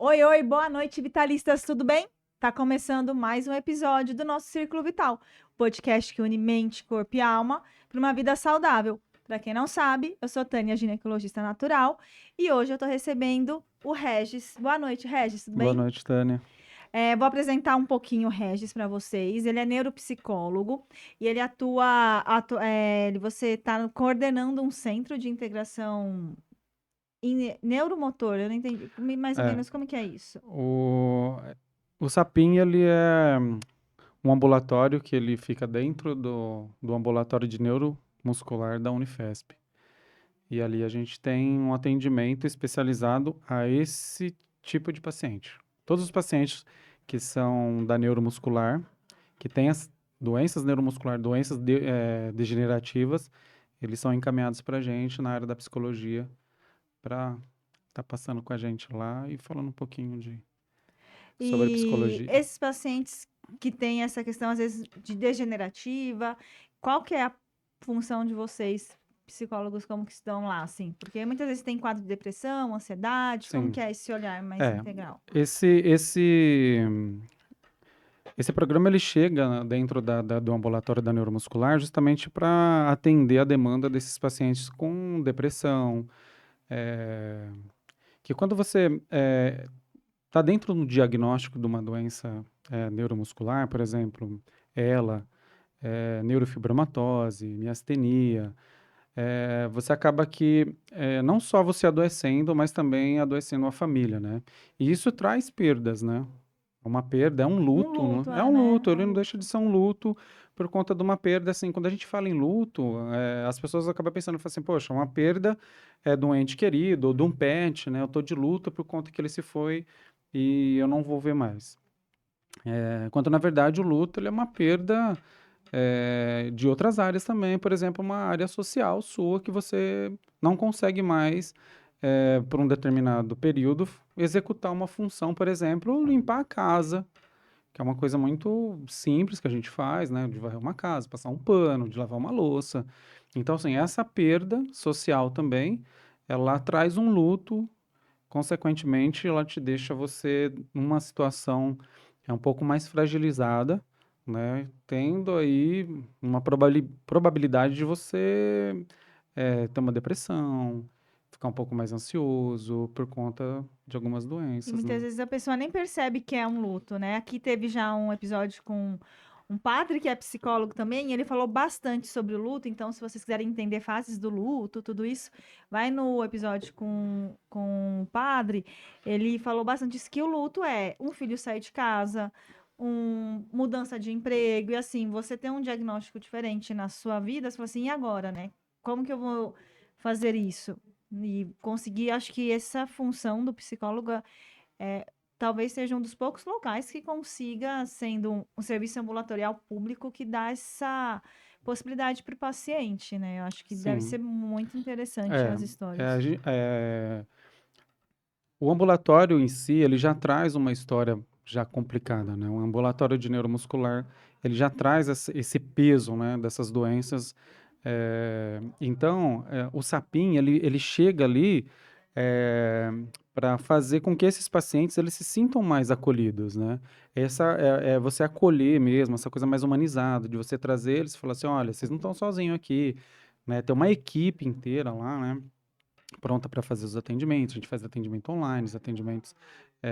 Oi, oi, boa noite, vitalistas, tudo bem? Tá começando mais um episódio do nosso Círculo Vital, podcast que une mente, corpo e alma para uma vida saudável. Para quem não sabe, eu sou Tânia, ginecologista natural, e hoje eu tô recebendo o Regis. Boa noite, Regis, tudo Boa bem? noite, Tânia. Vou apresentar um pouquinho o Regis para vocês. Ele é neuropsicólogo e ele você está coordenando um centro de integração neuromotor. Eu não entendi mais ou É, menos como que é isso. o Sapin, ele é um ambulatório que ele fica dentro do ambulatório de neuromuscular da Unifesp. E ali a gente tem um atendimento especializado a esse tipo de paciente. Todos os pacientes que são da neuromuscular, que têm as doenças neuromusculares, doenças degenerativas, eles são encaminhados para a gente na área da psicologia para estar passando com a gente lá e falando um pouquinho sobre a E psicologia. esses pacientes que têm essa questão, às vezes, de degenerativa, qual que é a função de vocês, psicólogos, como que estão lá, assim? Porque muitas vezes tem quadro de depressão, ansiedade, como Sim, que é esse olhar mais é. integral? Esse, esse, esse programa ele chega dentro do ambulatório da neuromuscular justamente para atender a demanda desses pacientes com depressão, é, que quando você está dentro do diagnóstico de uma doença neuromuscular, por exemplo, ela, neurofibromatose, miastenia, você acaba que não só você adoecendo, mas também adoecendo a família, né? E isso traz perdas, né? Uma perda é um Um luto, luto, é um né? luto, É um ele não deixa luto. de ser um luto por conta de uma perda, assim, quando a gente fala em luto, as pessoas acabam pensando assim, poxa, uma perda é de um ente querido, ou de um pet, né? Eu tô de luto por conta que ele se foi e eu não vou ver mais. Quando na verdade o luto ele é uma perda de outras áreas também, por exemplo, uma área social sua que você não consegue mais, por um determinado período, executar uma função, por exemplo, limpar a casa, que é uma coisa muito simples que a gente faz, né? De varrer uma casa, passar um pano, de lavar uma louça. Então, assim, essa perda social também, ela traz um luto, consequentemente, ela te deixa você numa situação um pouco mais fragilizada, né? Tendo aí uma probabilidade de você ter uma depressão, ficar um pouco mais ansioso por conta de algumas E doenças, muitas né? vezes a pessoa nem percebe que é um luto, né? Aqui teve já um episódio com um padre que é psicólogo também, e ele falou bastante sobre o luto. Então, se vocês quiserem entender fases do luto, tudo isso, vai no episódio com o padre. Ele falou bastante isso, que o luto é um filho sair de casa, mudança de emprego, e assim, você tem um diagnóstico diferente na sua vida, você fala assim, e agora, né? Como que eu vou fazer isso? E conseguir, acho que essa função do psicólogo é, talvez seja um dos poucos locais que consiga, sendo um serviço ambulatorial público, que dá essa possibilidade para o paciente, né? Eu acho que deve Sim. ser muito interessante É, as é, a histórias. gen- o ambulatório em si, ele já traz uma história já complicada, né? O ambulatório de neuromuscular, ele já traz esse peso, né, dessas doenças. Então, o SAPIN, ele chega ali para fazer com que esses pacientes eles se sintam mais acolhidos, né? Essa é você acolher mesmo, essa coisa mais humanizada, de você trazer eles e falar assim, olha, vocês não estão sozinhos aqui, né? Tem uma equipe inteira lá, né? Pronta para fazer os atendimentos. A gente faz atendimento online, os atendimentos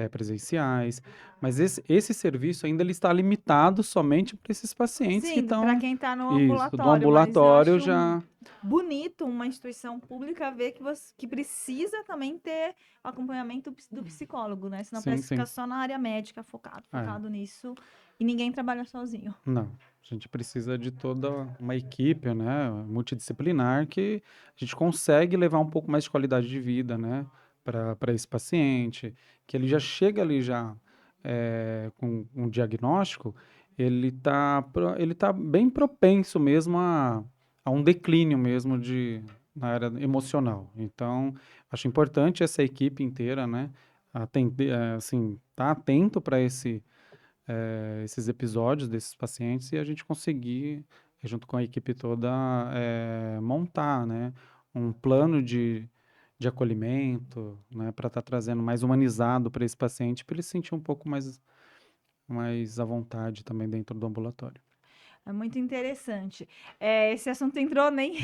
presenciais, mas esse serviço ainda ele está limitado somente para esses pacientes que Sim, para estão, quem está no isso, do ambulatório, mas eu ambulatório acho já. bonito uma instituição pública ver que precisa também ter acompanhamento do psicólogo, né? Senão Sim, parece que fica sim. só na área médica, focado, É, focado nisso, e ninguém trabalha sozinho. não. A gente precisa de toda uma equipe, né, multidisciplinar, que a gente consegue levar um pouco mais de qualidade de vida, né, para esse paciente, que ele já chega ali já com um diagnóstico, ele tá bem propenso mesmo a um declínio mesmo na área emocional. Então, acho importante essa equipe inteira, né, atender, assim, tá atento para esses episódios desses pacientes e a gente conseguir, junto com a equipe toda, montar, né, um plano de de acolhimento, né, para estar trazendo mais humanizado para esse paciente, para ele se sentir um pouco mais à vontade também dentro do ambulatório. É muito interessante. Esse assunto entrou, nem,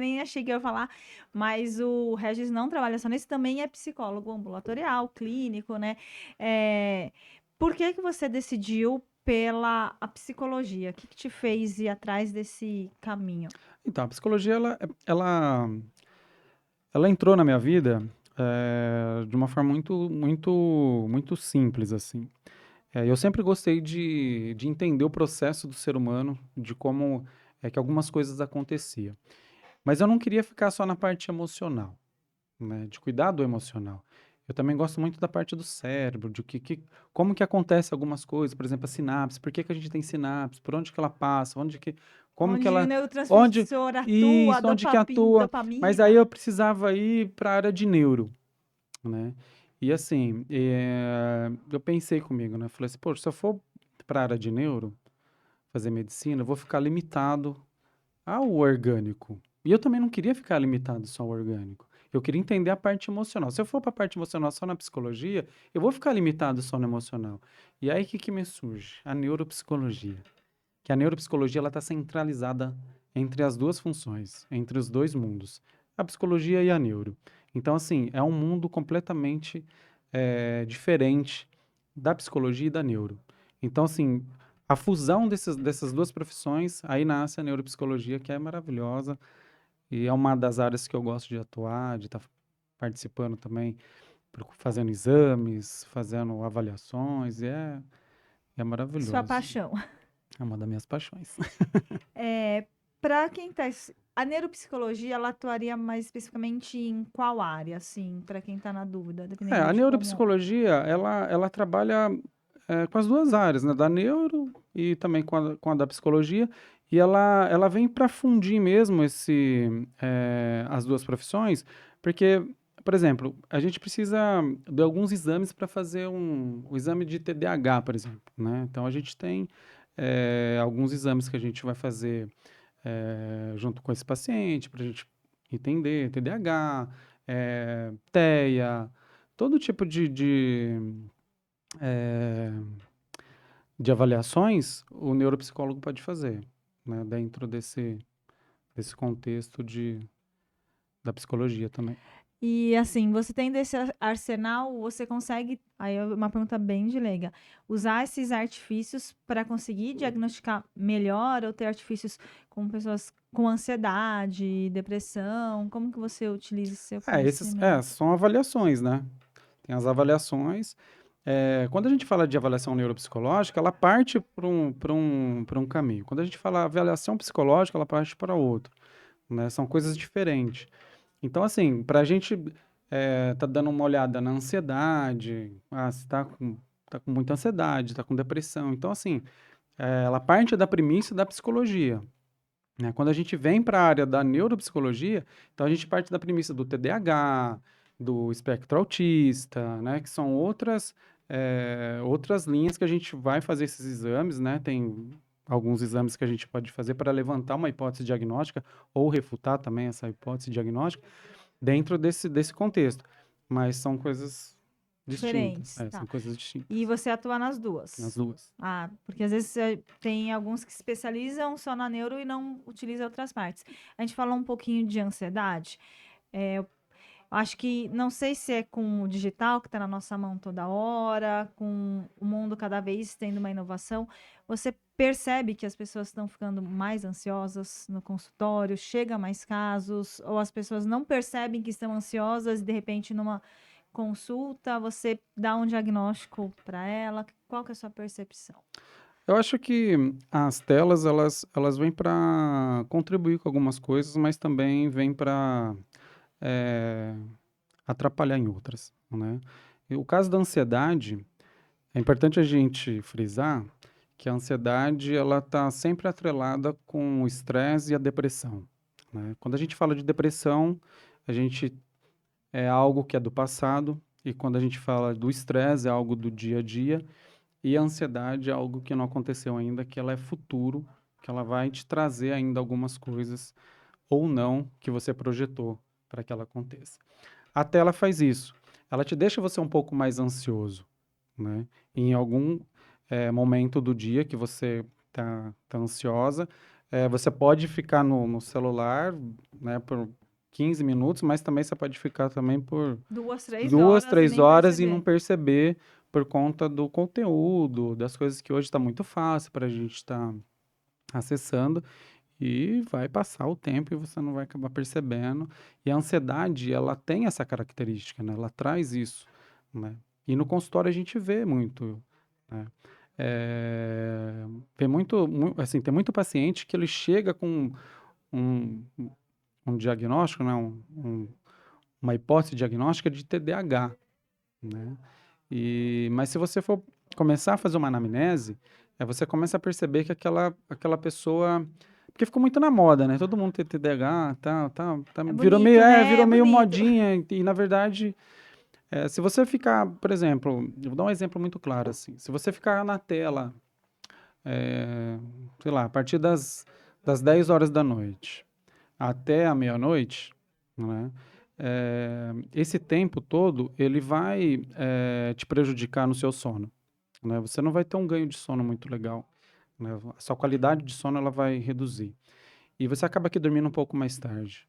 nem achei que eu ia falar, mas o Regis não trabalha só nisso, também é psicólogo ambulatorial, clínico, né? Eh, por que que você decidiu pela a psicologia? O que que te fez ir atrás desse caminho? Então, a psicologia, ela entrou na minha vida de uma forma muito simples, assim. Eu sempre gostei de entender o processo do ser humano, de como é que algumas coisas aconteciam. Mas eu não queria ficar só na parte emocional, né, de cuidar do emocional. Eu também gosto muito da parte do cérebro, como que acontece algumas coisas, por exemplo, a sinapse, por que que a gente tem sinapse, por onde que ela passa, como que Onde o ela, onde, neurotransmissor atua, isso, onde que atua. Mas aí dopamina. eu precisava ir para a área de neuro, né? E assim, eu pensei comigo, né? Falei assim, poxa, se eu for para a área de neuro, fazer medicina, eu vou ficar limitado ao orgânico. E eu também não queria ficar limitado só ao orgânico. Eu queria entender a parte emocional. Se eu for para a parte emocional só na psicologia, eu vou ficar limitado só no emocional. E aí, o que que me surge? A neuropsicologia. Que a neuropsicologia ela está centralizada entre as duas funções, entre os dois mundos, a psicologia e a neuro. Então, assim, é um mundo completamente diferente da psicologia e da neuro. Então, assim, a fusão dessas duas profissões, aí nasce a neuropsicologia, que é maravilhosa e é uma das áreas que eu gosto de atuar, de estar participando também, fazendo exames, fazendo avaliações, é Sua maravilhoso. paixão. É uma das minhas paixões. Para quem tá, a neuropsicologia, ela atuaria mais especificamente em qual área, assim, para quem tá na dúvida, dependendo A de como. neuropsicologia, ela trabalha com as duas áreas, né? Da neuro e também com a da psicologia. E ela vem para fundir mesmo as duas profissões, porque, por exemplo, a gente precisa de alguns exames para fazer o exame de TDAH, por exemplo, né? Então, a gente tem alguns exames que a gente vai fazer junto com esse paciente, para a gente entender TDAH, TEA, todo tipo eh, de avaliações o neuropsicólogo pode fazer, né, dentro desse contexto da psicologia também. E assim, você tendo esse arsenal, você consegue, aí é uma pergunta bem de leiga, usar esses artifícios para conseguir diagnosticar melhor ou ter artifícios com pessoas com ansiedade, depressão? Como que você utiliza esse seu conhecimento? São avaliações, né? Tem as avaliações. Quando a gente fala de avaliação neuropsicológica, ela parte para um caminho. Quando a gente fala avaliação psicológica, ela parte para outro, né? São coisas diferentes. Então, assim, para a gente tá dando uma olhada na ansiedade, se tá com muita ansiedade, tá com depressão. Então, assim, ela parte da premissa da psicologia, né? Quando a gente vem para a área da neuropsicologia, então a gente parte da premissa do TDAH, do espectro autista, né? Que são outras linhas que a gente vai fazer esses exames, né? Tem alguns exames que a gente pode fazer para levantar uma hipótese diagnóstica ou refutar também essa hipótese diagnóstica dentro desse contexto. Mas são coisas distintas, Diferentes, são tá. coisas E distintas, você atua nas nas duas? duas. Ah, porque às vezes tem alguns que se especializam só na neuro e não utilizam outras partes. A gente falou um pouquinho de ansiedade. Eu acho que, não sei se é com o digital que está na nossa mão toda hora, com o mundo cada vez tendo uma inovação, você percebe que as pessoas estão ficando mais ansiosas no consultório, chega mais casos, ou as pessoas não percebem que estão ansiosas e de repente numa consulta você dá um diagnóstico para ela. Qual que é a sua percepção? Eu acho que as telas, elas vêm para contribuir com algumas coisas, mas também vêm para atrapalhar em outras, né? E o caso da ansiedade, é importante a gente frisar que a ansiedade, ela está sempre atrelada com o estresse e a depressão, né? Quando a gente fala de depressão, a gente é algo que é do passado, e quando a gente fala do estresse, é algo do dia a dia, e a ansiedade é algo que não aconteceu ainda, que ela é futuro, que ela vai te trazer ainda algumas coisas ou não que você projetou para que ela aconteça. A tela faz isso. Ela te deixa você um pouco mais ansioso, né? Em algum momento do dia que você tá ansiosa, você pode ficar no celular, né, por 15 minutos, mas também você pode ficar também por 2, 2, 3 horas e 3 nem horas e não perceber. perceber por conta do conteúdo, das coisas que hoje está muito fácil para a gente estar acessando e vai passar o tempo e você não vai acabar percebendo. E a ansiedade, ela tem essa característica, né? Ela traz isso, né? E no consultório a gente vê muito, né? Vê assim, tem muito paciente que ele chega com um, um diagnóstico, né? Uma hipótese diagnóstica de TDAH, né? Mas se você for começar a fazer uma anamnese, você começa a perceber que aquela pessoa. Porque ficou muito na moda, né? Todo mundo tem TDAH, É virou meio, bonito, né? É virou meio bonito. modinha, e na verdade, se você ficar, por exemplo, eu vou dar um exemplo muito claro, assim, se você ficar na tela, sei lá, a partir das 10 horas da noite até a meia-noite, né? Esse tempo todo, ele vai te prejudicar no seu sono, né? Você não vai ter um ganho de sono muito legal, né? A sua qualidade de sono ela vai reduzir. E você acaba aqui dormindo um pouco mais tarde.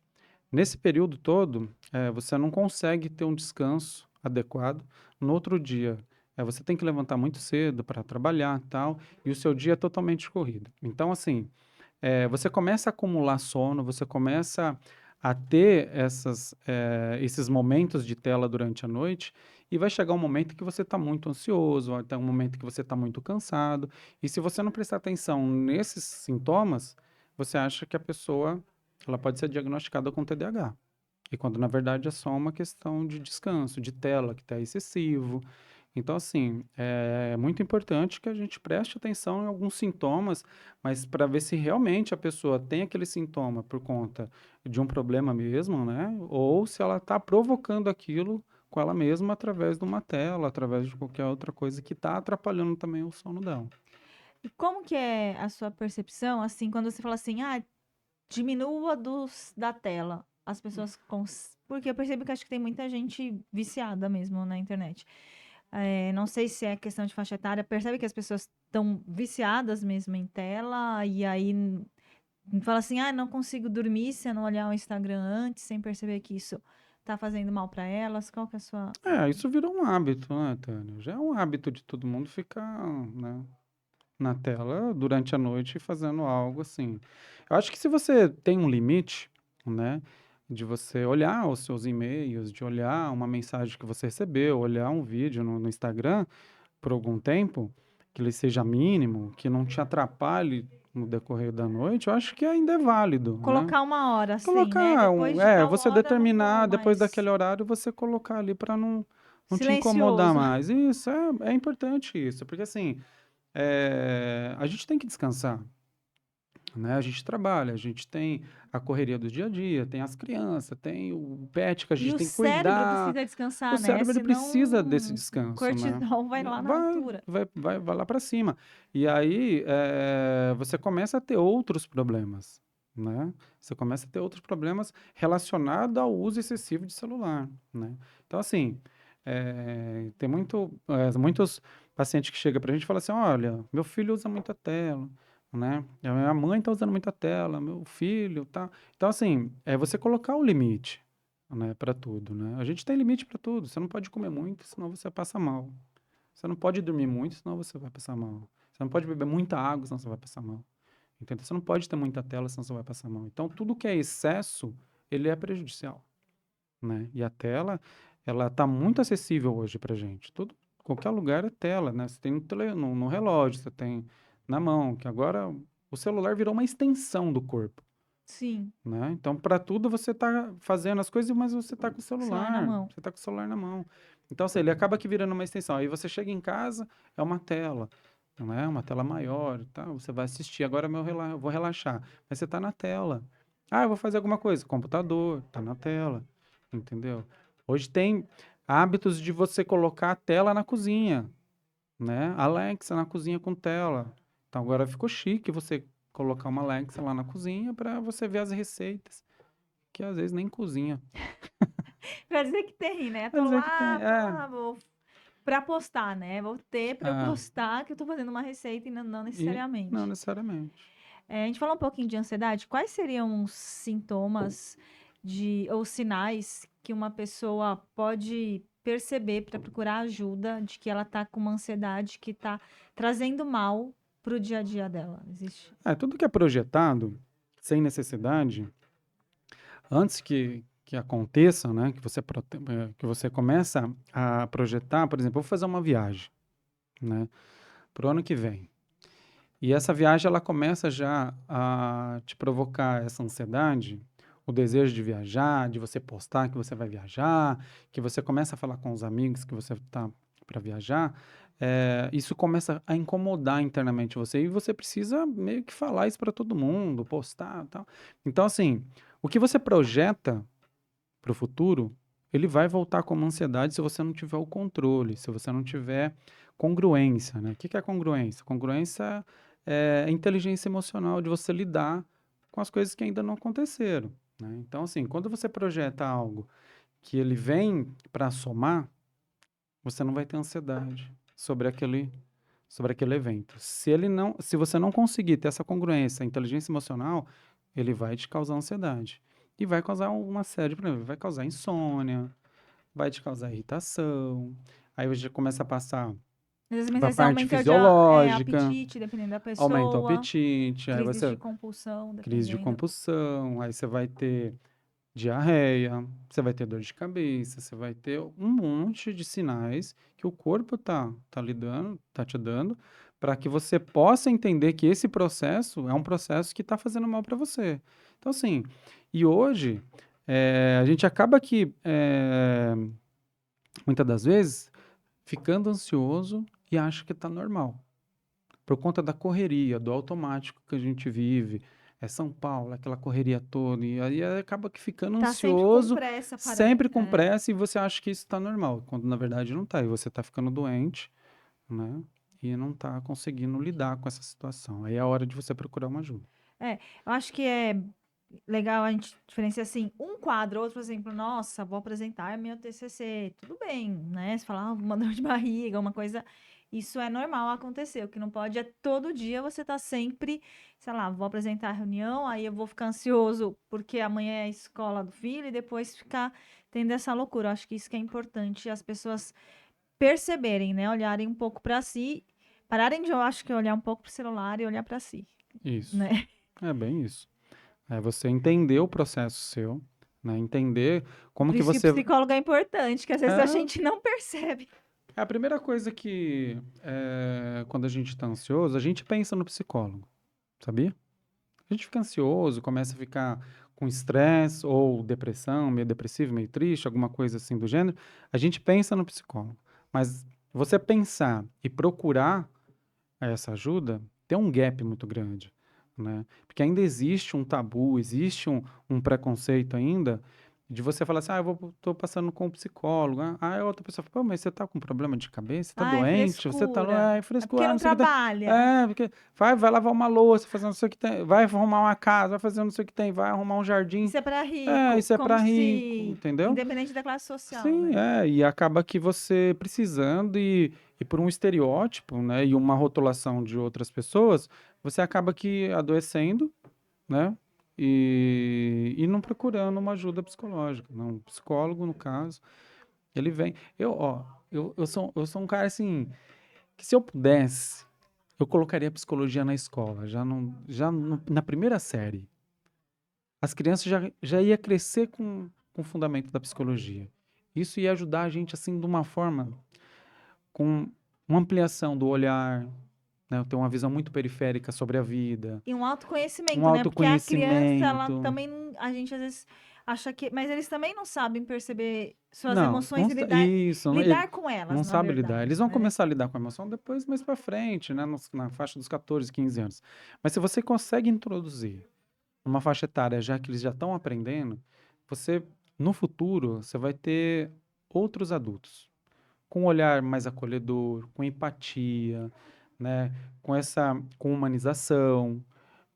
Nesse período todo, você não consegue ter um descanso adequado. No outro dia, você tem que levantar muito cedo para trabalhar, tal, e o seu dia é totalmente corrido. Então, assim, você começa a acumular sono, você começa a ter esses momentos de tela durante a noite, e vai chegar um momento que você está muito ansioso, vai ter um momento que você está muito cansado, e se você não prestar atenção nesses sintomas, você acha que a pessoa ela pode ser diagnosticada com TDAH. E quando na verdade é só uma questão de descanso, de tela que está excessivo. Então, assim, é muito importante que a gente preste atenção em alguns sintomas, mas para ver se realmente a pessoa tem aquele sintoma por conta de um problema mesmo, né? Ou se ela está provocando aquilo com ela mesma através de uma tela, através de qualquer outra coisa que está atrapalhando também o sono dela. E como que é a sua percepção, assim, quando você fala assim, diminua da tela. As pessoas. Porque eu percebo que acho que tem muita gente viciada mesmo na internet. Não sei se é questão de faixa etária, percebe que as pessoas estão viciadas mesmo em tela, e aí fala assim, não consigo dormir se eu não olhar o Instagram antes, sem perceber que isso tá fazendo mal para elas. Qual que é a sua. Isso virou um hábito, né, Tânia? Já é um hábito de todo mundo ficar, né, na tela durante a noite fazendo algo assim. Eu acho que se você tem um limite, né, de você olhar os seus e-mails, de olhar uma mensagem que você recebeu, olhar um vídeo no Instagram por algum tempo, que ele seja mínimo, que não te atrapalhe no decorrer da noite, eu acho que ainda é válido, né? Colocar uma hora, assim, né? Colocar Depois de tal você hora eu não vou determinar depois mais. daquele horário, você colocar ali para não te incomodar Silencioso. mais. Isso é importante isso, porque assim, a gente tem que descansar, né? A gente trabalha, a gente tem a correria do dia a dia, tem as crianças, tem o pet que a E gente o tem que cérebro cuidar. precisa O descansar, né? cérebro ele precisa desse Senão o descanso, né? cortisol vai lá na altura. Vai lá para cima. E aí você começa a ter outros problemas, né? Você começa a ter outros problemas relacionados ao uso excessivo de celular, né? Então, assim, tem muitos pacientes que chegam para a gente e falam assim, olha, meu filho usa muita tela, né? A minha mãe está usando muita tela, meu filho, tá? Então, assim, é você colocar o limite, né, para tudo, né? A gente tem limite para tudo. Você não pode comer muito, senão você passa mal. Você não pode dormir muito, senão você vai passar mal. Você não pode beber muita água, senão você vai passar mal. Entendeu? Você não pode ter muita tela, senão você vai passar mal. Então, tudo que é excesso, ele é prejudicial, né? E a tela, ela tá muito acessível hoje pra gente. Qualquer lugar é tela, né? Você tem no relógio, você tem na mão, que agora o celular virou uma extensão do corpo, Sim, né? Então, para tudo você tá fazendo as coisas, mas você tá com o com o celular na celular, mão. você tá com o celular na mão. Então, assim, ele acaba que virando uma extensão. Aí você chega em casa, é uma tela, não é? Uma tela maior, e tal. Você vai assistir, agora eu vou relaxar. Mas você tá na tela. Eu vou fazer alguma coisa, computador, tá na tela, entendeu? Hoje tem hábitos de você colocar a tela na cozinha, né? Alexa na cozinha com tela. Então agora ficou chique você colocar uma Alexa lá na cozinha para você ver as receitas que às vezes nem cozinha. Pra dizer que tem, né? Quer dizer que tem, Tô lá, vou pra postar, né? Vou ter pra eu é, postar que eu tô fazendo uma receita e não e não necessariamente. necessariamente. A gente falou um pouquinho de ansiedade. Quais seriam os sintomas ou sinais que uma pessoa pode perceber para procurar ajuda de que ela tá com uma ansiedade que tá trazendo mal pro dia a dia dela? Existe? Tudo que é projetado sem necessidade, antes que aconteça, né, que você começa a projetar, por exemplo, eu vou fazer uma viagem, né, pro ano que vem. E essa viagem ela começa já a te provocar essa ansiedade, o desejo de viajar, de você postar que você vai viajar, que você começa a falar com os amigos que você tá para viajar, isso começa a incomodar internamente você e você precisa meio que falar isso para todo mundo, postar, e tal. Então assim, o que você projeta para o futuro, ele vai voltar como ansiedade se você não tiver o controle, se você não tiver congruência, né? O que que é congruência? Congruência é a inteligência emocional de você lidar com as coisas que ainda não aconteceram, né? Então, assim, quando você projeta algo que ele vem para somar, você não vai ter ansiedade sobre aquele evento. Se você não conseguir ter essa congruência, a inteligência emocional, ele vai te causar ansiedade. E vai causar uma série de problemas. Vai causar insônia, vai te causar irritação. Aí você já começa a passar Às para a vezes parte aumenta o fisiológica, apetite, dependendo da aumenta o pessoa. apetite, aí Crises de você compulsão, crise de dependendo. compulsão, aí você vai ter diarreia, você vai ter dor de cabeça, você vai ter um monte de sinais que o corpo tá te dando, para que você possa entender que esse processo é um processo que está fazendo mal para você. Então, assim, e hoje, a gente acaba que, muitas das vezes, ficando ansioso e acha que está normal. Por conta da correria, do automático que a gente vive, é São Paulo, aquela correria toda, e aí acaba que ficando Tá sempre com ansioso, pressa para. sempre com pressa, e você acha que isso está normal, quando na verdade não está, e você está ficando doente, né? E não está conseguindo lidar com essa situação. Aí é a hora de você procurar uma ajuda. Eu acho que é legal a gente diferenciar assim, um quadro, outro, por exemplo, nossa, vou apresentar meu TCC, tudo bem, né? Se falar uma dor de barriga, uma coisa, isso é normal acontecer. O que não pode é todo dia você tá sempre, sei lá, vou apresentar a reunião, aí eu vou ficar ansioso porque amanhã é a escola do filho e depois ficar tendo essa loucura. Eu acho que isso que é importante as pessoas perceberem, né? Olharem um pouco para si, pararem de, eu acho que olhar um pouco pro celular e olhar para si, Isso. né? É bem isso. É você entender o processo seu, né? Entender como Por que isso que o você. psicólogo é importante, que às vezes a É, gente não percebe. é a primeira coisa que, quando a gente está ansioso, a gente pensa no psicólogo, sabia? A gente fica ansioso, começa a ficar com estresse ou depressão, meio depressivo, meio triste, alguma coisa assim do gênero, a gente pensa no psicólogo. Mas você pensar e procurar essa ajuda, tem um gap muito grande, né? Porque ainda existe um tabu, existe um preconceito ainda de você falar assim, tô passando com um psicólogo. Aí a outra pessoa fala, pô, mas você tá com problema de cabeça? Você tá Ai, doente? Você tá, frescura. É porque frescura, não não sei o que tem. trabalha. Porque vai lavar uma louça, fazer não sei o que tem, vai arrumar uma casa, vai fazer não sei o que tem, vai arrumar um jardim. Isso é para rico, Isso é como pra rico, se, entendeu? independente da classe social, Sim, né? e acaba que você precisando e por um estereótipo, né, e uma rotulação de outras pessoas, você acaba que adoecendo, né, e não procurando uma ajuda psicológica, não, um psicólogo, no caso, ele vem, eu sou um cara, assim, que se eu pudesse, eu colocaria a psicologia na escola, na primeira série, as crianças já ia crescer com o fundamento da psicologia. Isso ia ajudar a gente, assim, de uma forma, com uma ampliação do olhar, né? Ter uma visão muito periférica sobre a vida, E um um autoconhecimento, né? Porque a criança, ela autoconhecimento. também, a gente às vezes acha que, mas eles também não sabem perceber suas Não, emoções e isso, lidar com elas, não na sabe lidar. Eles verdade, vão né? começar a lidar com a emoção depois, mais pra frente, né? Na faixa dos 14, 15 anos. Mas se você consegue introduzir numa faixa etária, já que eles já estão aprendendo, você, no futuro, você vai ter outros adultos com um olhar mais acolhedor, com empatia, né? Com humanização,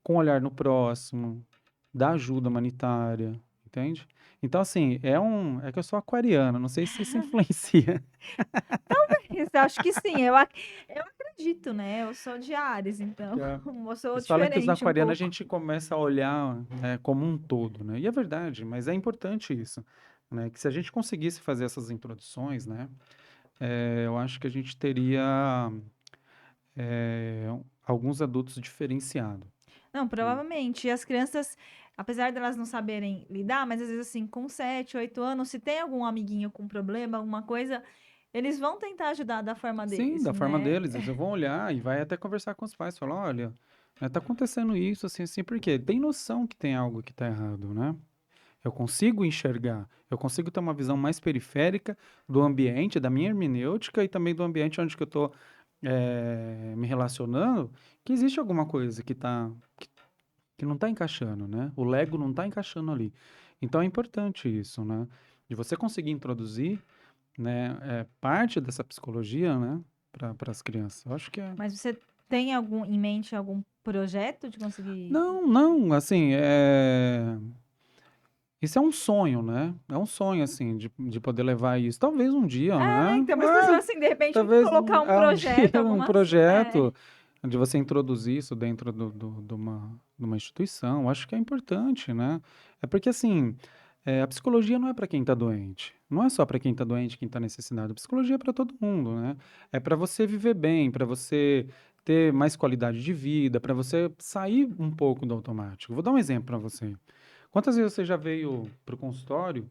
com olhar no próximo, da ajuda humanitária, entende? Então, assim, é que eu sou aquariano, não sei se isso influencia. Isso, acho que sim, eu acredito, né? Eu sou de Áries, então Que é- eu sou Eles falam que os diferente um aquarianos a pouco. gente começa a olhar, né, como um todo, né? E é verdade, mas é importante isso, né? Que se a gente conseguisse fazer essas introduções, né? Eu acho que a gente teria alguns adultos diferenciados. Não, provavelmente. E as crianças, apesar delas não saberem lidar, mas às vezes assim, com 7, 8 anos, se tem algum amiguinho com problema, alguma coisa, eles vão tentar ajudar da forma Sim, deles, da forma né? deles, eles vão olhar e vai até conversar com os pais, falar, olha, tá acontecendo isso, assim, assim, por quê? Tem noção que tem algo que tá errado, né? Eu consigo enxergar, eu consigo ter uma visão mais periférica do ambiente, da minha hermenêutica e também do ambiente onde que eu estou me relacionando, que existe alguma coisa que não está encaixando, né? O Lego não está encaixando ali. Então é importante isso, né? De você conseguir introduzir, né, parte dessa psicologia, né, para as crianças. Eu acho que é. Mas você tem algum em mente algum projeto de conseguir. Não, não, assim, isso é um sonho, né? É um sonho, assim, de poder levar isso. Talvez um dia, É, né? né? Então, mas pensando assim, de repente, Talvez colocar um um projeto, dia um alguma ação. É. projeto de você introduzir isso dentro de uma instituição. Acho que é importante, né? É porque, assim, a psicologia não é para quem está doente. Não é só para quem está doente, quem está necessitado. A psicologia é para todo mundo, né? É para você viver bem, para você ter mais qualidade de vida, para você sair um pouco do automático. Vou dar um exemplo para você. Quantas vezes você já veio para o consultório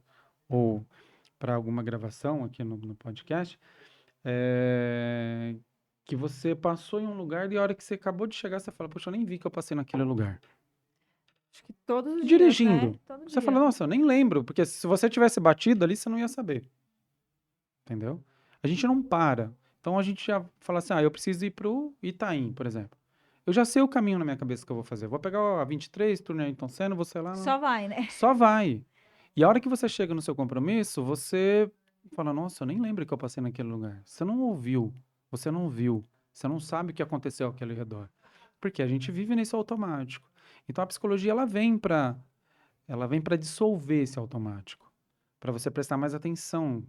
ou para alguma gravação aqui no podcast, eh, que você passou em um lugar e a hora que você acabou de chegar, você fala, poxa, eu nem vi que eu passei naquele lugar. Acho que todos os dias, né? Dirigindo. Todo Você fala, dia. nossa, eu nem lembro, porque se você tivesse batido ali, você não ia saber. Entendeu? A gente não para. Então a gente já fala assim, eu preciso ir pro Itaim, por exemplo. Eu já sei o caminho na minha cabeça que eu vou fazer. Eu vou pegar a 23, túnel Ayrton Senna, você lá, Só vai, né? só vai. E a hora que você chega no seu compromisso, você fala, nossa, eu nem lembro que eu passei naquele lugar. Você não ouviu, você não viu, você não sabe o que aconteceu àquele redor. Porque a gente vive nesse automático. Então a psicologia ela vem para dissolver esse automático, para você prestar mais atenção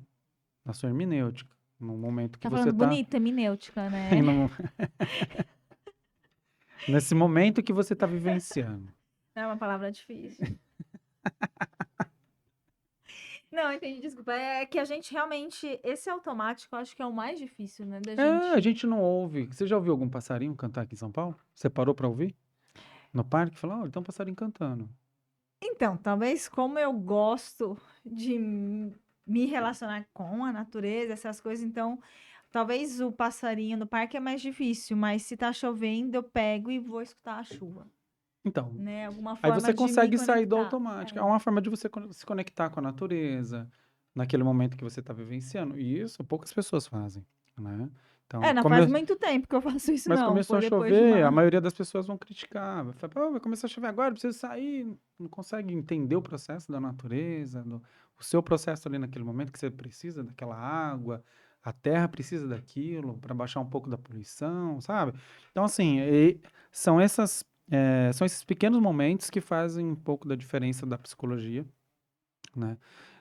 na sua hermenêutica, no momento que Tá você falando está bonito, hermenêutica, né? nesse momento que você está vivenciando. Não é uma palavra difícil. Não, entendi, desculpa. É que a gente realmente. Esse automático eu acho que é o mais difícil, né? Da A gente. gente não ouve. Você já ouviu algum passarinho cantar aqui em São Paulo? Você parou para ouvir? No parque? Falou, tem um passarinho cantando. Então, talvez como eu gosto de me relacionar com a natureza, essas coisas, então talvez o passarinho no parque é mais difícil, mas se tá chovendo, eu pego e vou escutar a chuva, Então, né? Alguma aí forma você de me consegue sair do conectar. automático. É É. uma forma de você se conectar com a natureza, naquele momento que você está vivenciando. E isso poucas pessoas fazem, né? É, Então, não faz muito tempo que eu faço isso, mas não. começou Foi a depois de chover, a uma. maioria das pessoas vão criticar. Vai falar, pô, vai começar a chover agora, precisa sair. Não consegue entender o processo da natureza, o seu processo ali naquele momento que você precisa daquela água, a terra precisa daquilo para baixar um pouco da poluição, sabe? Então, assim, são esses pequenos momentos que fazem um pouco da diferença da psicologia, né?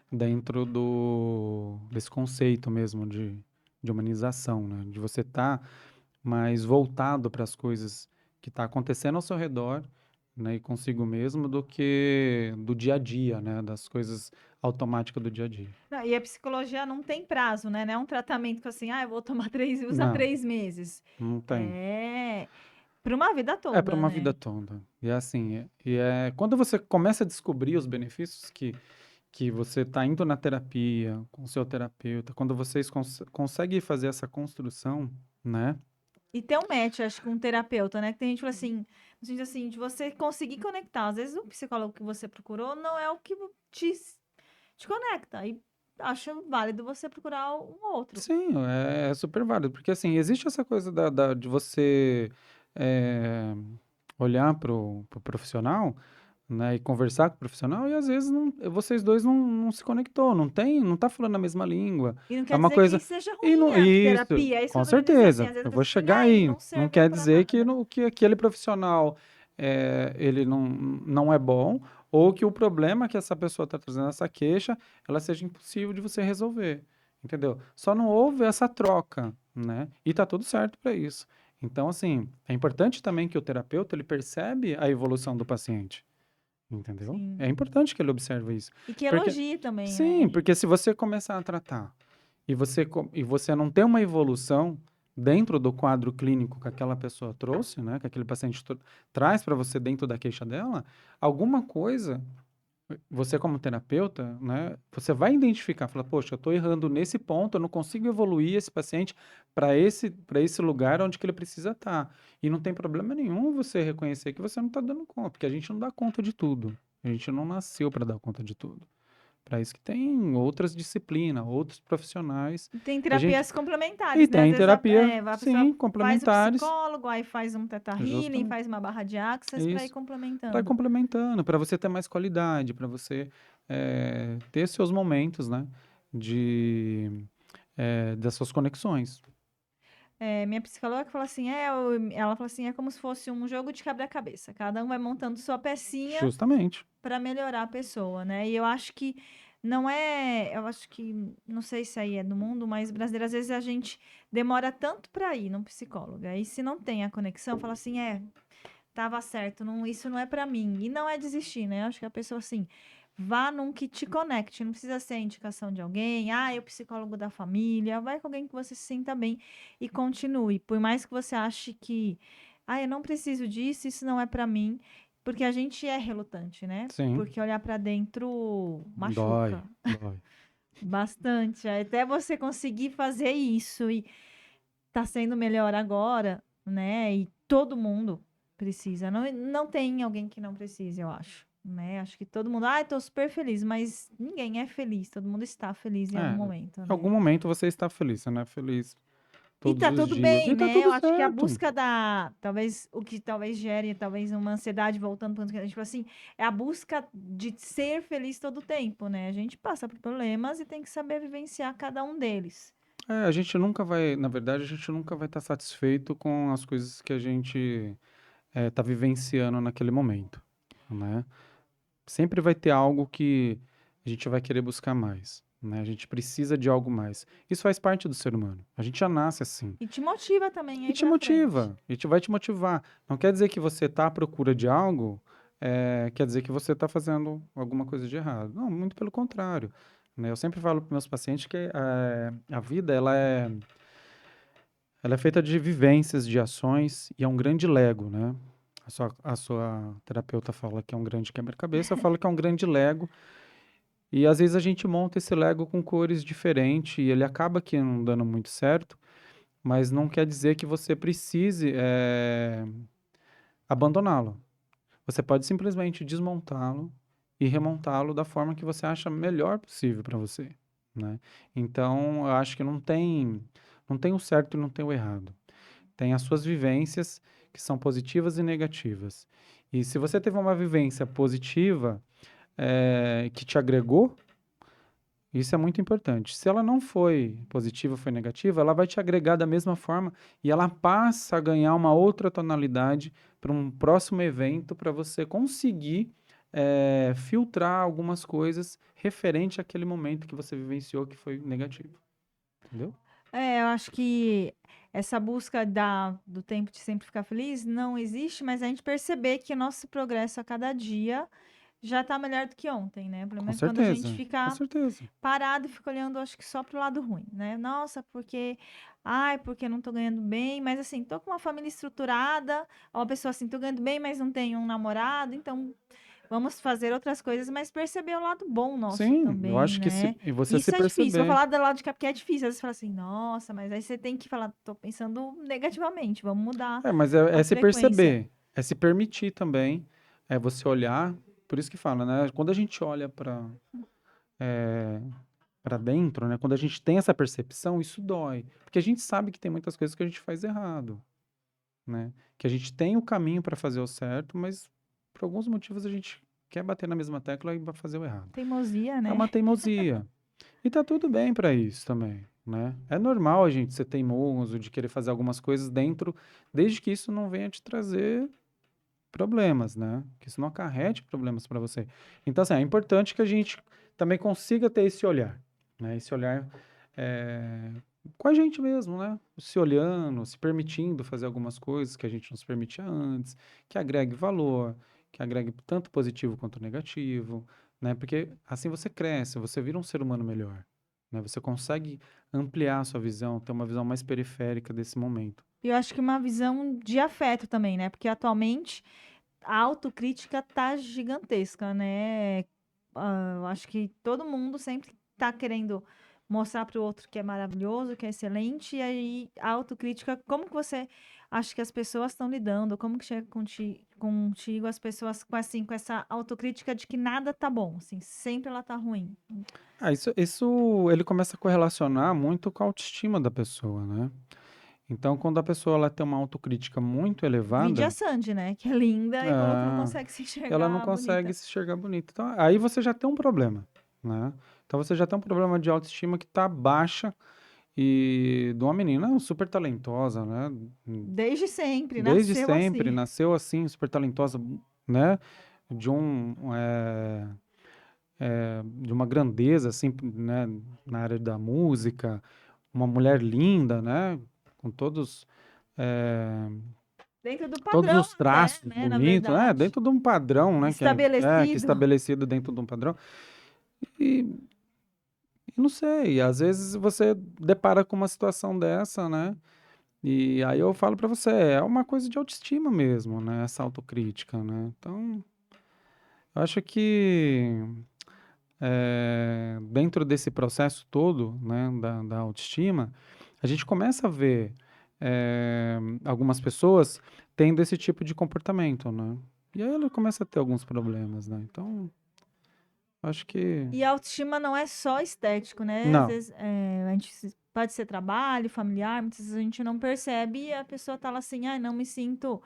Dentro desse conceito mesmo de humanização, né? De você estar mais voltado para as coisas que está acontecendo ao seu redor, né, e consigo mesmo, do que do dia a dia, né, das coisas automáticas do dia a dia. Não, e a psicologia não tem prazo, né? Não é um tratamento que assim, eu vou tomar usar Não, 3 meses. não tem. É para uma vida É para toda, uma né? vida toda. E é assim, quando você começa a descobrir os benefícios que você está indo na terapia, com o seu terapeuta, quando vocês conseguem fazer essa construção, né? E ter um match, acho que um terapeuta, né? Que tem gente que fala assim, no sentido assim, de você conseguir conectar. Às vezes o psicólogo que você procurou não é o que te conecta. E acho válido você procurar um outro. Sim, é super válido, porque assim, existe essa coisa de você eh, olhar pro profissional, né, e conversar com o profissional, e às vezes vocês dois não se conectou, não tá falando a mesma língua. E não É quer uma dizer que coisa. seja E ruim não, a isso, terapia. É isso que com eu tô querendo dizer assim. certeza. Às vezes Eu eu vou penso assim, chegar ai, aí. não Não serviu quer pra dizer que, nada. que aquele profissional ele não é bom, ou que o problema que essa pessoa está trazendo, essa queixa, ela seja impossível de você resolver, entendeu? Só não houve essa troca, né? E tá tudo certo para isso. Então, assim, é importante também que o terapeuta, ele percebe a evolução do paciente, entendeu? Sim. É importante que ele observe isso. E que Porque, elogie também, sim, né? porque se você começar a tratar e você não tem uma evolução dentro do quadro clínico que aquela pessoa trouxe, né, que aquele paciente traz para você dentro da queixa dela, alguma coisa, você como terapeuta, né, você vai identificar, falar, poxa, eu estou errando nesse ponto, eu não consigo evoluir esse paciente para esse lugar onde que ele precisa estar. E não tem problema nenhum você reconhecer que você não está dando conta, porque a gente não dá conta de tudo. A gente não nasceu para dar conta de tudo. Para isso que tem outras disciplinas, outros profissionais. Tem A gente terapias e complementares, né? Às tem vezes terapia, a pessoa sim, faz o complementares, psicólogo, aí faz um teta healing, justamente. faz uma barra de axis para ir Isso. Vai complementando. complementando, para você ter mais qualidade, para você ter seus momentos, né? De, das suas conexões. Minha psicóloga fala assim, ela fala assim, é como se fosse um jogo de quebra-cabeça. Cada um vai montando sua pecinha Justamente. para melhorar a pessoa, né? E eu acho que não é, eu acho que, não sei se aí é do mundo, mas brasileiro, às vezes a gente demora tanto para ir num psicólogo. Aí se não tem a conexão, fala assim, tava certo, não, isso não é para mim. E não é desistir, né? Eu acho que a pessoa assim, vá num que te conecte, não precisa ser a indicação de alguém, é o psicólogo da família, vai com alguém que você se sinta bem e continue. Por mais que você ache que, eu não preciso disso, isso não é para mim, porque a gente é relutante, né? Sim. Porque olhar para dentro Dói, machuca dói. bastante. Até você conseguir fazer isso e tá sendo melhor agora, né? E todo mundo precisa. Não tem alguém que não precise, eu acho. Né? Acho que todo mundo, tô super feliz, mas ninguém é feliz, todo mundo está feliz em algum Em momento, algum né? momento você está feliz, você não é feliz E todos tá os tudo dias. bem, E tá né? Eu tudo acho que a certo. busca talvez, o que talvez gere, talvez uma ansiedade, voltando para a gente falou assim, é a busca de ser feliz todo o tempo, né? A gente passa por problemas e tem que saber vivenciar cada um deles. A gente nunca vai, na verdade, a gente nunca vai estar satisfeito com as coisas que a gente está vivenciando naquele momento, né? Sempre vai ter algo que a gente vai querer buscar mais, né? A gente precisa de algo mais. Isso faz parte do ser humano. A gente já nasce assim. E te motiva também E aí te pra frente. motiva, e te vai te motivar. Não quer dizer que você está à procura de algo, quer dizer que você está fazendo alguma coisa de errado. Não, muito pelo contrário, né? Eu sempre falo para meus pacientes que a vida ela é feita de vivências, de ações, e é um grande Lego, né? A sua terapeuta fala que é um grande quebra-cabeça, eu falo que é um grande Lego, e às vezes a gente monta esse Lego com cores diferentes, e ele acaba aqui não dando muito certo, mas não quer dizer que você precise abandoná-lo. Você pode simplesmente desmontá-lo e remontá-lo da forma que você acha melhor possível para você, né? Então, eu acho que não tem o certo e não tem o errado. Tem as suas vivências que são positivas e negativas. E se você teve uma vivência positiva, que te agregou, isso é muito importante. Se ela não foi positiva, foi negativa, ela vai te agregar da mesma forma e ela passa a ganhar uma outra tonalidade para um próximo evento para você conseguir filtrar algumas coisas referente àquele momento que você vivenciou que foi negativo. Entendeu? Eu acho que essa busca do tempo de sempre ficar feliz não existe, mas a gente perceber que o nosso progresso a cada dia já tá melhor do que ontem, né? Pelo Com menos quando a gente certeza, com fica certeza. parado e fica olhando, acho que só pro lado ruim, né? Nossa, porque não tô ganhando bem, mas assim, tô com uma família estruturada, uma pessoa assim, tô ganhando bem, mas não tenho um namorado, então vamos fazer outras coisas, mas perceber o lado bom nosso Sim, eu também, acho que né? e você se Isso é difícil. Vou perceber. falar do lado de cá porque é difícil. Às vezes você fala assim, nossa, mas aí você tem que falar, tô pensando negativamente, vamos mudar Mas é a se frequência. perceber, é se permitir também, é você olhar, por isso que fala, né? Quando a gente olha para dentro, né? Quando a gente tem essa percepção, isso dói, porque a gente sabe que tem muitas coisas que a gente faz errado, né? Que a gente tem o caminho para fazer o certo, mas por alguns motivos a gente quer bater na mesma tecla e vai fazer o errado. Teimosia, É né? uma teimosia. E tá tudo bem para isso também, né? É normal a gente ser teimoso, de querer fazer algumas coisas dentro, desde que isso não venha te trazer problemas, né? Que isso não acarrete problemas para você. Então, assim, é importante que a gente também consiga ter esse olhar, né? Esse olhar eh, com a gente mesmo, né? Se olhando, se permitindo fazer algumas coisas que a gente não se permitia antes, que agregue valor, que agregue tanto positivo quanto negativo, né? Porque assim você cresce, você vira um ser humano melhor, né? Você consegue ampliar a sua visão, ter uma visão mais periférica desse momento. E eu acho que uma visão de afeto também, né? Porque atualmente a autocrítica tá gigantesca, né? Eu acho que todo mundo sempre tá querendo mostrar para o outro que é maravilhoso, que é excelente, e aí a autocrítica, como que você acha que as pessoas estão lidando? Como que chega contigo as pessoas com assim, com essa autocrítica de que nada tá bom, assim, sempre ela tá ruim. Ah, isso ele começa a correlacionar muito com a autoestima da pessoa, né? Então, quando a pessoa ela tem uma autocrítica muito Vide a elevada, Sandy, né? Que é linda e falou que não ah, consegue se ela não enxergar consegue bonita. se enxergar bonita. Então, aí você já tem um problema, né? Então, você já tem um problema de autoestima que está baixa e de uma menina super talentosa, né? Desde sempre, Desde nasceu sempre, assim. nasceu assim, super talentosa, né? De de uma grandeza, assim, né? Na área da música, uma mulher linda, né? Com eh, Dentro do todos padrão os até, traços né? Na bonitos, verdade. dentro de um padrão, né? Que é Estabelecido. estabelecido dentro de um padrão. E, e não sei, às vezes você depara com uma situação dessa, né? E aí eu falo pra você, é uma coisa de autoestima mesmo, né? Essa autocrítica, né? Então, eu acho que dentro desse processo todo, né, da autoestima, a gente começa a ver algumas pessoas tendo esse tipo de comportamento, né? E aí ela começa a ter alguns problemas, né? Então, acho que. E a autoestima não é só estético, né? Às Não. vezes a gente pode ser trabalho, familiar, muitas vezes a gente não percebe e a pessoa tá lá assim, ah, não me sinto.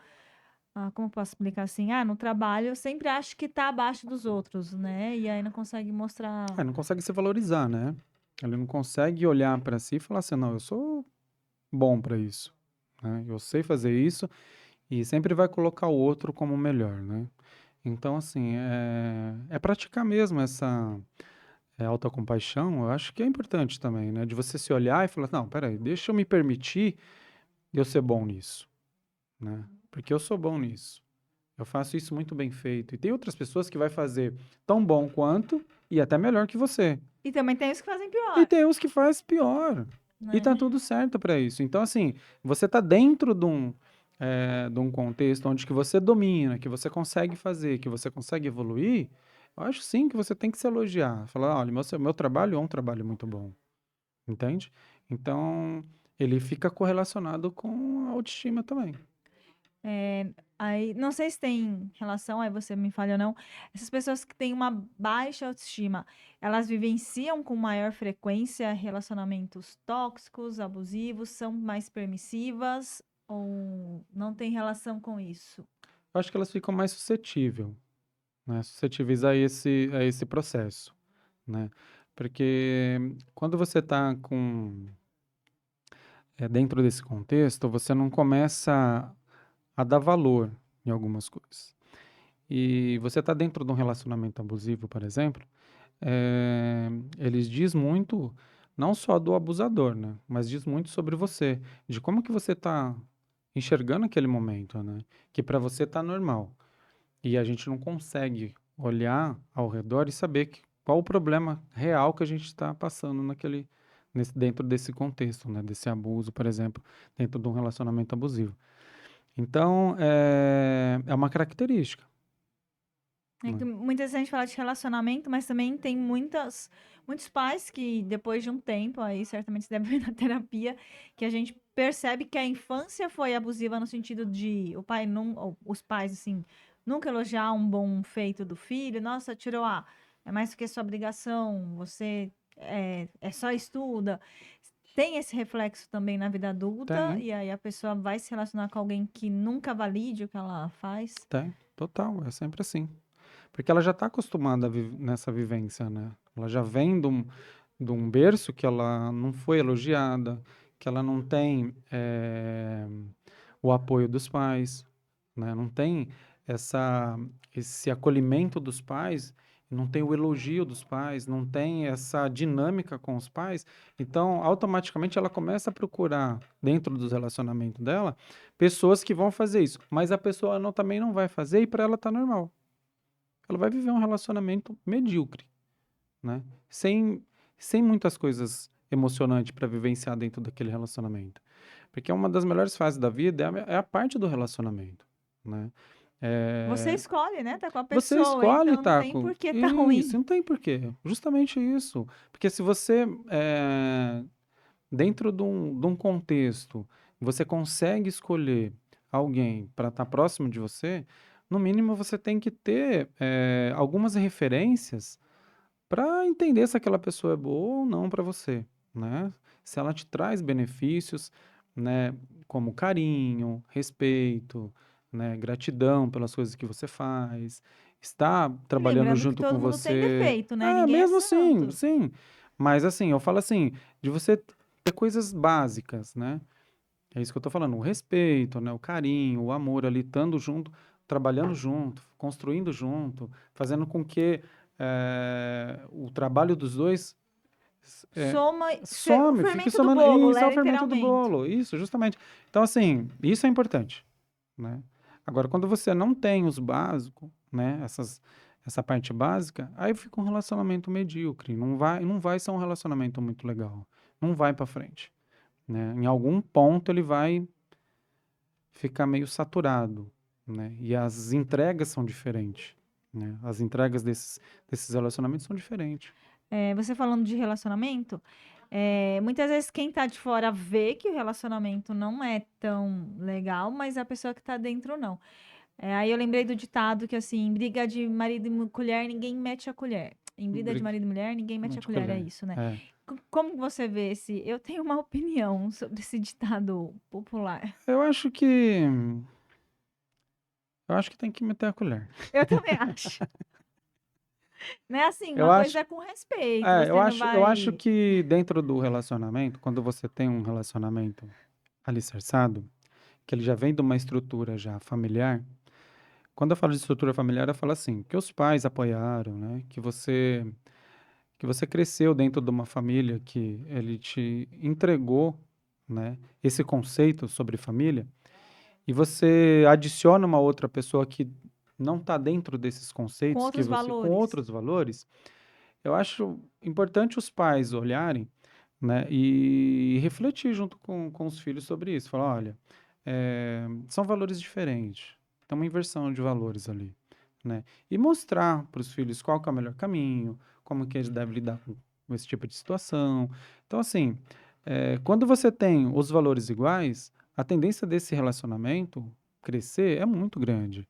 Como eu posso explicar assim? Ah, no trabalho eu sempre acho que tá abaixo dos outros, né? E aí não consegue mostrar. Não consegue se valorizar, né? Ele não consegue olhar pra si e falar assim, não, eu sou bom pra isso, né? Eu sei fazer isso e sempre vai colocar o outro como o melhor, né? Então, assim, é praticar mesmo essa autocompaixão, eu acho que é importante também, né? De você se olhar e falar, não, peraí, deixa eu me permitir eu ser bom nisso, né? Porque eu sou bom nisso. Eu faço isso muito bem feito. E tem outras pessoas que vai fazer tão bom quanto e até melhor que você. E também tem os que fazem E pior, tem uns que faz pior. E tá né? tudo certo para isso. Então, assim, você tá dentro de um contexto onde que você domina, que você consegue fazer, que você consegue evoluir, eu acho sim que você tem que se elogiar. Falar, olha, meu trabalho é um trabalho muito bom. Entende? Então, ele fica correlacionado com a autoestima também. É, aí, não sei se tem relação, aí você me fala ou não. Essas pessoas que têm uma baixa autoestima, elas vivenciam com maior frequência relacionamentos tóxicos, abusivos, são mais permissivas ou não tem relação com isso? Eu acho que elas ficam mais né? Suscetíveis a esse processo, né? Porque quando você está dentro desse contexto, você não começa a dar valor em algumas coisas. E você está dentro de um relacionamento abusivo, por exemplo, eles diz muito, não só do abusador, né? Mas diz muito sobre você, de como que você está enxergando aquele momento, né? Que para você tá normal. E a gente não consegue olhar ao redor e saber qual o problema real que a gente está passando dentro desse contexto, né? Desse abuso, por exemplo, dentro de um relacionamento abusivo. Então, é uma característica, É que né? muitas vezes a gente fala de relacionamento, mas também tem muitos pais que, depois de um tempo, aí certamente você deve ver na terapia, que a gente percebe que a infância foi abusiva no sentido de o pai não, ou os pais, assim, nunca elogiar um bom feito do filho. Nossa, tirou é mais do que sua obrigação, você é só estuda. Tem esse reflexo também na vida adulta, Tem, e aí a pessoa vai se relacionar com alguém que nunca valide o que ela faz. tem, total, é sempre assim. Porque ela já está acostumada nessa vivência, né? Ela já vem de um berço que ela não foi elogiada, que ela não tem o apoio dos pais, né? Não tem essa, esse acolhimento dos pais, não tem o elogio dos pais, não tem essa dinâmica com os pais, então automaticamente ela começa a procurar, dentro dos relacionamentos dela, pessoas que vão fazer isso. Mas a pessoa também não vai fazer e para ela tá normal. Ela vai viver um relacionamento medíocre, né? Sem muitas coisas emocionantes para vivenciar dentro daquele relacionamento. Porque uma das melhores fases da vida é a parte do relacionamento, né? Você É, escolhe, né? Tá com a você pessoa, escolhe, então não tá tem com por que tá isso, ruim. não tem porquê. Justamente isso. Porque se você, dentro de um contexto, você consegue escolher alguém para estar próximo de você, no mínimo você tem que ter algumas referências para entender se aquela pessoa é boa ou não para você, né? Se ela te traz benefícios, né, como carinho, respeito, né, gratidão pelas coisas que você faz, está E trabalhando lembrando que junto com todo mundo tem você. defeito, né? É, Ninguém é mesmo assim, santo. sim. Mas assim, eu falo assim, de você ter coisas básicas, né? É isso que eu tô falando, o respeito, né, o carinho, o amor ali, estando junto, trabalhando junto, construindo junto, fazendo com que o trabalho dos dois Soma o some, fique fermento do somando. bolo, Isso é né? o fermento do Literalmente. bolo, isso, justamente. Então, assim, isso é importante, né? Agora, quando você não tem os básicos, né, essa parte básica, aí fica um relacionamento medíocre, não vai ser um relacionamento muito legal, não vai para frente, né? Em algum ponto ele vai fica meio saturado, né? E as entregas são diferentes, né? As entregas desses relacionamentos são diferentes. Você falando de relacionamento, muitas vezes quem tá de fora vê que o relacionamento não é tão legal, mas a pessoa que tá dentro não. Aí eu lembrei do ditado que assim, em briga de marido e colher, ninguém mete a colher. Em briga de Briga, marido e mulher, ninguém mete a mete colher, é colher. isso, né? É. Como você vê esse? Eu tenho uma opinião sobre esse ditado popular. Eu acho que eu acho que tem que meter a colher. Eu também acho. Não é assim, Eu uma acho, coisa é com respeito, eu você não acho, eu acho vai. que dentro do relacionamento, quando você tem um relacionamento alicerçado, que ele já vem de uma estrutura já familiar. Quando eu falo de estrutura familiar, eu falo assim, que os pais apoiaram, né? Que você cresceu dentro de uma família que ele te entregou, né, esse conceito sobre família, e você adiciona uma outra pessoa que não está dentro desses Com conceitos, que outros você com valores. outros valores, eu acho importante os pais olharem, né, e refletir junto com os filhos sobre isso. Falar, olha, são valores diferentes, tem uma inversão de valores ali, né? E mostrar para os filhos qual que é o melhor caminho, como que eles devem lidar com esse tipo de situação. Então, assim, quando você tem os valores iguais, a tendência desse relacionamento crescer é muito grande,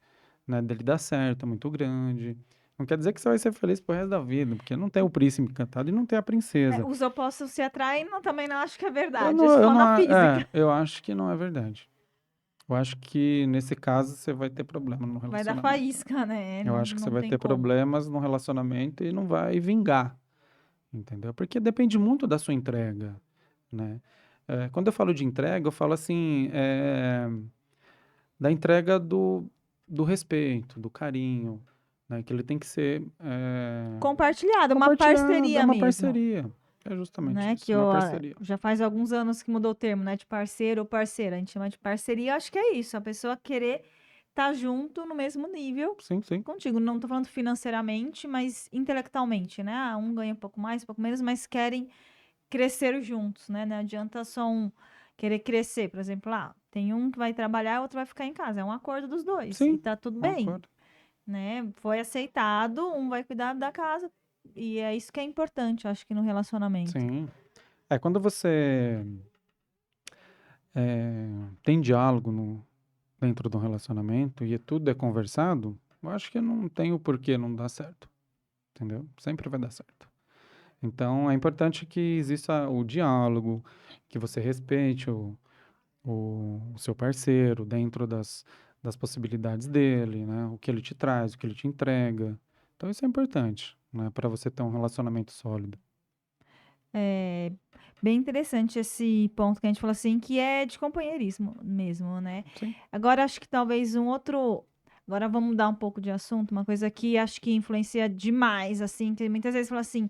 né? Dele dar certo é muito grande. Não quer dizer que você vai ser feliz pro resto da vida, porque não tem o príncipe encantado e não tem a princesa. Os opostos se atraem, também não acho que é Eu verdade, é não, eu só não, na física. eu acho que não é verdade. Eu acho que nesse caso você vai ter problema no Vai dar relacionamento. faísca, né? Eu Não, acho que você não vai tem ter como. problemas no relacionamento e não vai vingar, entendeu? Porque depende muito da sua entrega, né? Quando eu falo de entrega, eu falo assim, da entrega do respeito, do carinho, né? Que ele tem que ser Compartilhado, uma compartilhado, é parceria uma mesmo, parceria. É justamente né? isso, Que uma eu, parceria. já faz alguns anos que mudou o termo, né? De parceiro ou parceira. A gente chama de parceria, acho que é isso. A pessoa querer estar junto no mesmo nível Sim, sim. contigo. Não tô falando financeiramente, mas intelectualmente, né? Um ganha um pouco mais, um pouco menos, mas querem crescer juntos, né? Não adianta só um querer crescer. Por exemplo, tem um que vai trabalhar, o outro vai ficar em casa. É um acordo dos dois. E Sim, tá tudo bem, concordo. né? Foi aceitado, um vai cuidar da casa. E é isso que é importante, eu acho que no relacionamento. Sim. Quando você tem diálogo dentro do relacionamento e tudo é conversado, eu acho que não tem o porquê não dar certo, entendeu? Sempre vai dar certo. Então, é importante que exista o diálogo, que você respeite o seu parceiro dentro das possibilidades dele, né? O que ele te traz, o que ele te entrega. Então, isso é importante, né? Para você ter um relacionamento sólido. É bem interessante esse ponto que a gente falou assim, que é de companheirismo mesmo, né? Sim. Agora, acho que talvez um outro. Agora vamos mudar um pouco de assunto, uma coisa que acho que influencia demais, assim, que muitas vezes fala assim,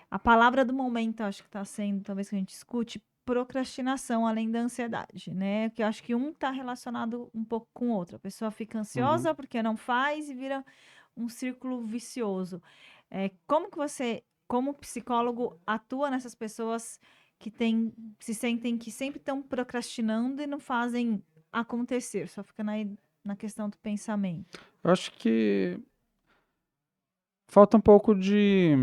a palavra do momento, acho que está sendo, talvez que a gente escute, procrastinação além da ansiedade, né? Que eu acho que um está relacionado um pouco com o outro. A pessoa fica Uhum. ansiosa porque não faz e vira um círculo vicioso. Como que você, como psicólogo, atua nessas pessoas que se sentem que sempre estão procrastinando e não fazem acontecer, só fica na questão do pensamento? Eu acho que falta um pouco de.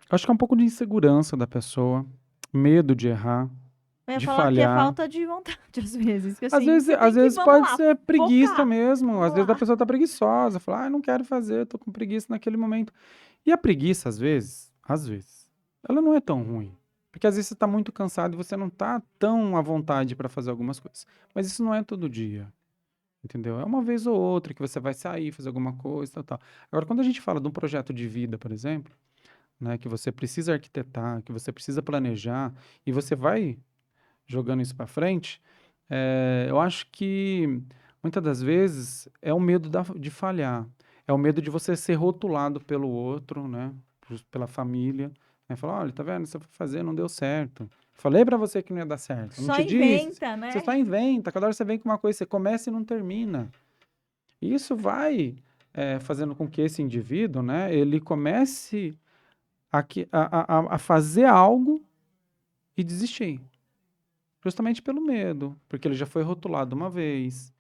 Acho que é um pouco de insegurança da pessoa, medo de errar, Eu ia de falar que é falhar. falta de vontade, às vezes, que Às assim, vezes, você às tem que, vezes vamos pode lá, ser preguiça focar, mesmo. Às vamos vezes a lá. pessoa tá preguiçosa, fala, ah, não quero fazer, tô com preguiça naquele momento. E a preguiça, às vezes, ela não é tão ruim. Porque às vezes você tá muito cansado e você não tá tão à vontade para fazer algumas coisas. Mas isso não é todo dia, entendeu? É uma vez ou outra que você vai sair, fazer alguma coisa, tal, tal. Agora, quando a gente fala de um projeto de vida, por exemplo, né, que você precisa arquitetar, que você precisa planejar, e você vai jogando isso para frente, eu acho que muitas das vezes é o medo de falhar, é o medo de você ser rotulado pelo outro, né, pela família, né, falar, olha, tá vendo, você foi fazer, não deu certo. Falei para você que não ia dar certo, não Só te disse? inventa, Você né? só inventa, cada hora você vem com uma coisa, você começa e não termina. E isso vai fazendo com que esse indivíduo, né, ele comece a fazer algo e desistir. Justamente pelo medo, porque ele já foi rotulado uma vez.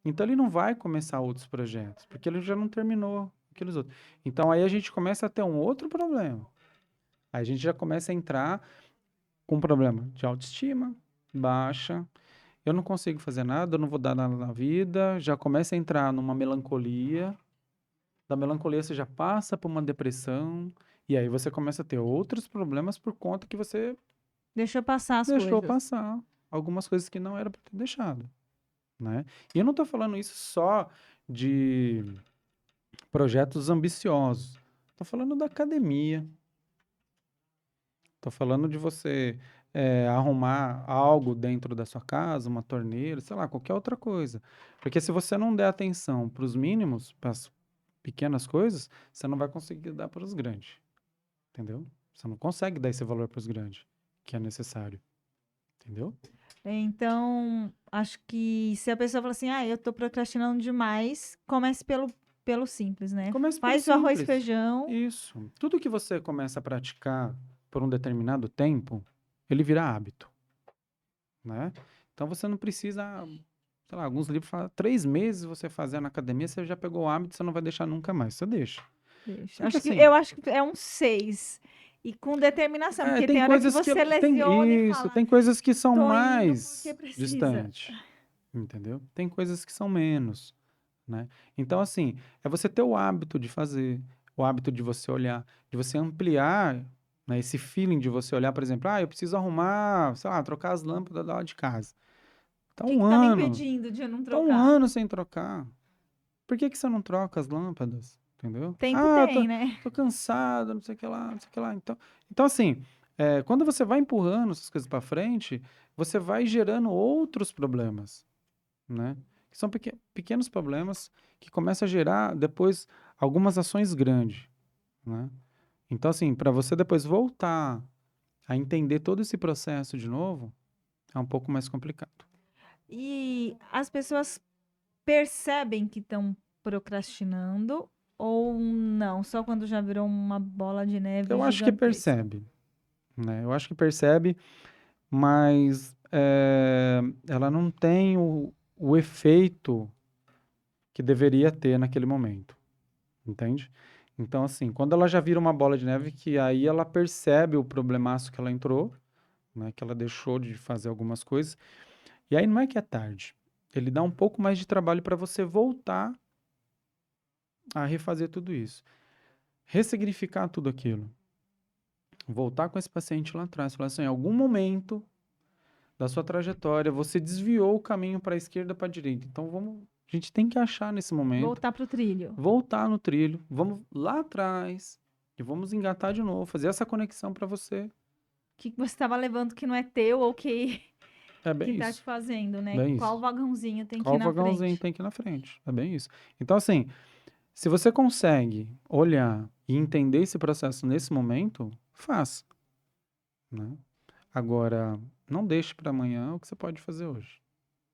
Então ele não vai começar outros projetos, porque ele já não terminou aqueles outros. Então aí a gente começa a ter um outro problema. Aí a gente já começa a entrar com um problema de autoestima baixa. Eu não consigo fazer nada, eu não vou dar nada na vida. Já começa a entrar numa melancolia. Da melancolia você já passa por uma depressão. E aí você começa a ter outros problemas por conta que você Deixa eu passar as deixou coisas. passar algumas coisas que não era para ter deixado, né? E eu não estou falando isso só de projetos ambiciosos. Estou falando da academia. Estou falando de você arrumar algo dentro da sua casa, uma torneira, sei lá, qualquer outra coisa. Porque se você não der atenção para os mínimos, para as pequenas coisas, você não vai conseguir dar para os grandes, entendeu? Você não consegue dar esse valor para os grandes, que é necessário, entendeu? Então, acho que se a pessoa fala assim, ah, eu tô procrastinando demais, comece pelo simples, né? Comece pelo Faz o arroz e simples. feijão. Isso. Tudo que você começa a praticar por um determinado tempo, ele vira hábito, né? Então você não precisa, sei lá, alguns livros falam, 3 meses você fazer na academia, você já pegou o hábito, você não vai deixar nunca mais. Você deixa. Deixa. Só que assim, Eu acho que é um 6. E com determinação, porque tem tem hora que coisas que você lesiona e fala, tem coisas que são tô indo porque mais precisa. distantes, entendeu? Tem coisas que são menos, né? Então assim, é você ter o hábito de fazer, o hábito de você olhar, de você ampliar, né, esse feeling de você olhar, por exemplo, eu preciso arrumar, sei lá, trocar as lâmpadas da aula de casa. O Tá que um que tá me ano, impedindo de eu não tá um trocar? ano sem trocar. Por que que você não troca as lâmpadas? Entendeu? Tempo Ah, tem, né? tô cansado, não sei o que lá, não sei o que lá. Então assim, quando você vai empurrando essas coisas para frente, você vai gerando outros problemas, né? Que são pequenos problemas que começam a gerar depois algumas ações grandes, né? Então assim, para você depois voltar a entender todo esse processo de novo, é um pouco mais complicado. E as pessoas percebem que estão procrastinando ou não? Só quando já virou uma bola de neve Eu acho que gigantesca. percebe, né? Eu acho que percebe, mas ela não tem o efeito que deveria ter naquele momento, entende? Então, assim, quando ela já vira uma bola de neve, que aí ela percebe o problemaço que ela entrou, né? Que ela deixou de fazer algumas coisas, e aí não é que é tarde. Ele dá um pouco mais de trabalho para você voltar a refazer tudo isso, ressignificar tudo aquilo, voltar com esse paciente lá atrás, falar assim, em algum momento da sua trajetória, você desviou o caminho para a esquerda, para a direita. Então a gente tem que achar nesse momento, Voltar pro trilho. voltar no trilho, vamos lá atrás e vamos engatar de novo, fazer essa conexão para você. O que que você estava levando que não é teu ou que É que bem tá te isso, fazendo, né? bem Qual isso. vagãozinho tem que ir Qual na vagãozinho frente. tem que ir na frente? É bem isso. Então, assim, se você consegue olhar e entender esse processo nesse momento, faça, né? Agora, não deixe para amanhã o que você pode fazer hoje.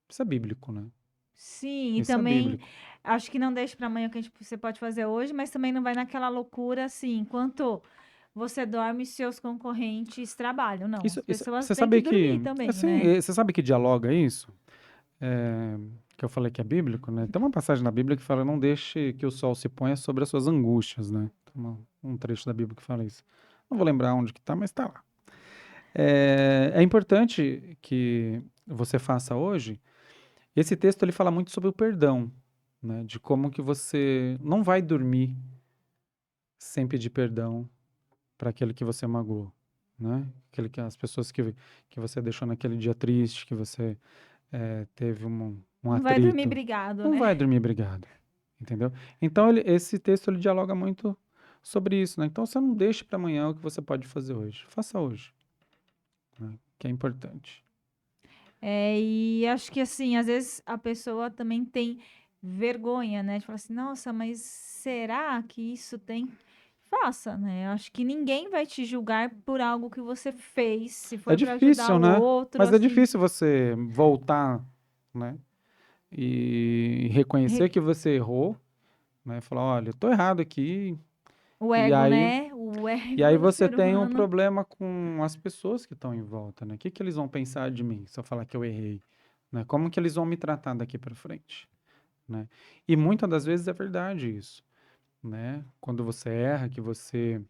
Isso é bíblico, né? Sim, e Isso é também bíblico. acho que não deixe para amanhã o que você pode fazer hoje, mas também não vai naquela loucura assim, enquanto você dorme, seus concorrentes trabalham. Não, as pessoas Você têm que sabe que, dormir também, assim, né? você sabe que dialoga isso? É, que eu falei que é bíblico, né? Tem uma passagem na Bíblia que fala: não deixe que o sol se ponha sobre as suas angústias, né? Tem um trecho da Bíblia que fala isso. Não vou lembrar onde que tá, mas tá lá. É importante que você faça hoje. Esse texto ele fala muito sobre o perdão, né? De como que você não vai dormir sem pedir perdão para aquele que você magoou, né? Aquele que as pessoas que você deixou naquele dia triste, que você teve um Não vai dormir atrito, brigado, não né? vai dormir brigado, entendeu? Então esse texto ele dialoga muito sobre isso, né? Então você não deixe para amanhã o que você pode fazer hoje, faça hoje, né? Que é importante. É, e acho que assim, às vezes a pessoa também tem vergonha, né? De falar assim, nossa, mas será que isso tem? Faça, né? Acho que ninguém vai te julgar por algo que você fez, se É foi para ajudar difícil, o né? outro, Mas é assim. difícil você voltar, né? E reconhecer re- que você errou, né? Falar, olha, eu tô errado aqui. O E ego, aí, né? O e aí ego do você ser tem um humano. problema com as pessoas que estão em volta, né? O que que eles vão pensar de mim se eu falar que eu errei, né? Como que eles vão me tratar daqui para frente, né? E muitas das vezes é verdade isso, né? Quando você erra, que você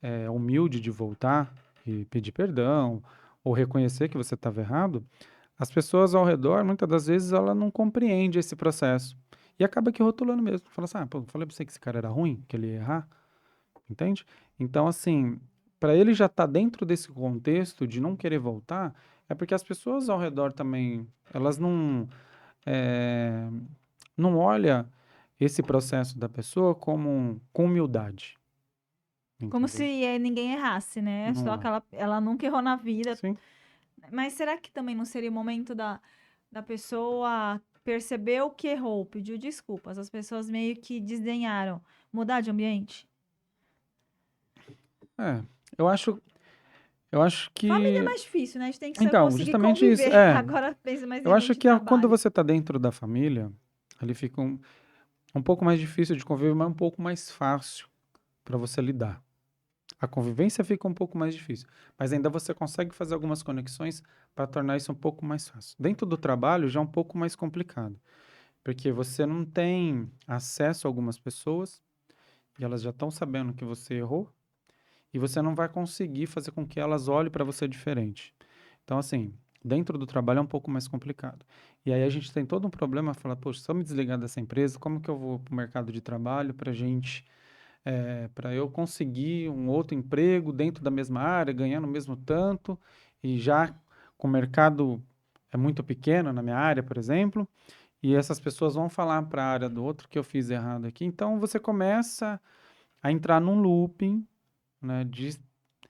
é humilde de voltar e pedir perdão ou reconhecer que você estava errado, as pessoas ao redor, muitas das vezes, ela não compreende esse processo. E acaba que rotulando mesmo. Fala assim, ah, pô, falei pra você que esse cara era ruim, que ele ia errar, entende? Então, assim, para ele já estar dentro desse contexto de não querer voltar, é porque as pessoas ao redor também, elas eh, não olham esse processo da pessoa com humildade, Como entendeu? se ninguém errasse, né? Não Só que olha. ela nunca errou na vida. Sim. Mas será que também não seria o momento da pessoa perceber o que errou, pediu desculpas? As pessoas meio que desdenharam. Mudar de ambiente? É, eu acho Família é que mais difícil, né? A gente tem que então, conseguir justamente isso. conviver. Agora pensa mais em Eu acho ambiente de que quando trabalho. você está dentro da família, ele fica um pouco mais difícil de conviver, mas um pouco mais fácil para você lidar. A convivência fica um pouco mais difícil, mas ainda você consegue fazer algumas conexões para tornar isso um pouco mais fácil. Dentro do trabalho já é um pouco mais complicado, porque você não tem acesso a algumas pessoas e elas já estão sabendo que você errou e você não vai conseguir fazer com que elas olhem para você diferente. Então, assim, dentro do trabalho é um pouco mais complicado. E aí a gente tem todo um problema, falar, poxa, se eu me desligar dessa empresa, como que eu vou para o mercado de trabalho para gente, para eu conseguir um outro emprego dentro da mesma área, ganhando o mesmo tanto, e já com o mercado é muito pequeno na minha área, por exemplo, e essas pessoas vão falar para a área do outro que eu fiz errado aqui. Então você começa a entrar num looping, né, de